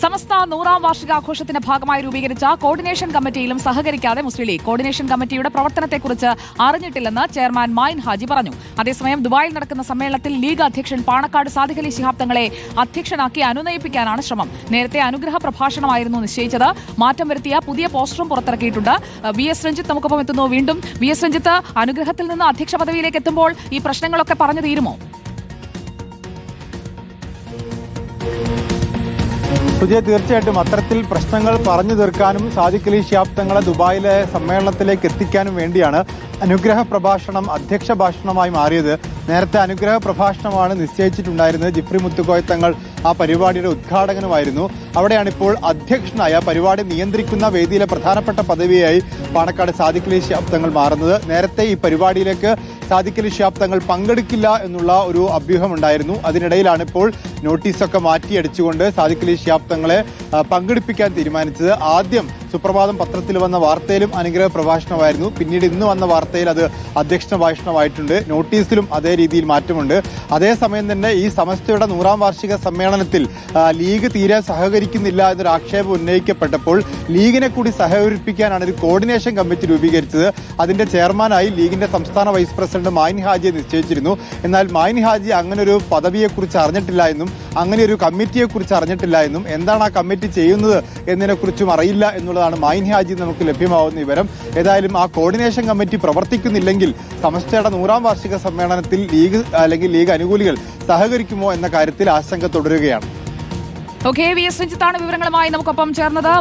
സമസ്ത 100ാം വാർഷികാഘോഷത്തിന്റെ ഭാഗമായി രൂപീകരിച്ച കോർഡിനേഷൻ കമ്മിറ്റിയിലും സഹകരിക്കാതെ മുസ്ലിം league. Coordination കമ്മിറ്റിയുടെ പ്രവർത്തനത്തെക്കുറിച്ച് അറിഞ്ഞിട്ടില്ലെന്ന് ചെയർമാൻ മൈൻ ഹാജി പറഞ്ഞു. അതേസമയം ദുബായിൽ നടക്കുന്ന സമ്മേളനത്തിൽ ലീഗ് അധ്യക്ഷൻ പാണക്കാട് സാദിഖ് അലി ശിഹാബ് തങ്ങളെ അധ്യക്ഷനാക്കി അനുനയിപ്പിക്കാനാണ് ശ്രമം. നേരത്തെ അനുഗ്രഹ പ്രഭാഷണമായിരുന്നു നിശ്ചയിച്ചത്. മാറ്റം വരുത്തിയ പുതിയ പോസ്റ്ററും പുറത്തിറക്കിയിട്ടുണ്ട്. വി എസ് രഞ്ജിത്ത് നമുക്കൊപ്പം എത്തുന്നു. വീണ്ടും വി എസ് രഞ്ജിത്ത്, അനുഗ്രഹത്തിൽ നിന്ന് അധ്യക്ഷ പദവിയിലേക്ക് എത്തുമ്പോൾ ഈ പ്രശ്നങ്ങളൊക്കെ പറഞ്ഞു തീരുമോ? തീർച്ചയായിട്ടും അത്തരത്തിൽ പ്രശ്നങ്ങൾ പറഞ്ഞു തീർക്കാനും സാദിഖ് അലി ശിഹാബ് തങ്ങളെ ദുബായിലെ സമ്മേളനത്തിലേക്ക് എത്തിക്കാനും വേണ്ടിയാണ് അനുഗ്രഹ പ്രഭാഷണം അധ്യക്ഷ ഭാഷണമായി മാറിയത്. നേരത്തെ അനുഗ്രഹ പ്രഭാഷണമാണ് നിശ്ചയിച്ചിട്ടുണ്ടായിരുന്നത്. ജിഫ്രി മുത്തുക്കോയ തങ്ങൾ ആ പരിപാടിയുടെ ഉദ്ഘാടകനുമായിരുന്നു. അവിടെയാണിപ്പോൾ അധ്യക്ഷനായ പരിപാടി നിയന്ത്രിക്കുന്ന വേദിയിലെ പ്രധാനപ്പെട്ട പദവിയായി പാണക്കാട് സാദിഖ് അലി ശിഹാബ് തങ്ങൾ മാറുന്നത്. നേരത്തെ ഈ പരിപാടിയിലേക്ക് സാദിഖ് അലി ശിഹാബ് തങ്ങൾ പങ്കെടുക്കില്ല എന്നുള്ള ഒരു അഭ്യൂഹമുണ്ടായിരുന്നു. അതിനിടയിലാണ് ഇപ്പോൾ നോട്ടീസൊക്കെ മാറ്റിയടിച്ചുകൊണ്ട് സാദിഖ് അലി ശിഹാബ് തങ്ങളെ പങ്കെടുപ്പിക്കാൻ തീരുമാനിച്ചത്. ആദ്യം സുപ്രഭാതം പത്രത്തിൽ വന്ന വാർത്തയിലും അനുഗ്രഹ പ്രഭാഷണമായിരുന്നു. പിന്നീട് ഇന്ന് വന്ന വാർത്തയിൽ അത് അധ്യക്ഷ ഭാഷണമായിട്ടുണ്ട്. നോട്ടീസിലും അതേ രീതിയിൽ മാറ്റമുണ്ട്. അതേസമയം തന്നെ ഈ സമസ്തയുടെ 100ാം വാർഷിക സമ്മേളനത്തിൽ ലീഗ് തീരെ സഹകരിക്കുന്നില്ല എന്നൊരു ആക്ഷേപം ഉന്നയിക്കപ്പെട്ടപ്പോൾ ലീഗിനെ കൂടി സഹകരിപ്പിക്കാനാണ് ഒരു കോർഡിനേഷൻ കമ്മിറ്റി രൂപീകരിച്ചത്. അതിന്റെ ചെയർമാനായി ലീഗിന്റെ സംസ്ഥാന വൈസ് പ്രസിഡന്റ് മൈൻ ഹാജിയെ നിശ്ചയിച്ചിരുന്നു. എന്നാൽ മൈൻ ഹാജി അങ്ങനൊരു പദവിയെക്കുറിച്ച് അറിഞ്ഞിട്ടില്ല എന്നും അങ്ങനെ ഒരു കമ്മിറ്റിയെക്കുറിച്ച് അറിഞ്ഞിട്ടില്ല എന്നും എന്താണ് ആ കമ്മിറ്റി ചെയ്യുന്നത് എന്നതിനെക്കുറിച്ചും അറിയില്ല എന്നുള്ളതാണ് മൈൻ ഹാജി നമുക്ക് ലഭ്യമാവുന്ന വിവരം. ഏതായാലും ആ കോർഡിനേഷൻ കമ്മിറ്റി പ്രവർത്തിക്കുന്നില്ലെങ്കിൽ സമസ്തയുടെ 100ാം വാർഷിക സമ്മേളനത്തിൽ ലീഗ് അല്ലെങ്കിൽ ലീഗ് അനുകൂലികൾ സഹകരിക്കുമോ എന്ന കാര്യത്തിൽ ആശങ്ക തുടരുകയാണ്. ഓക്കെ, വി എസ് രഞ്ജിത്താണ് വിവരങ്ങളുമായി നമുക്കൊപ്പം ചേർന്നത്.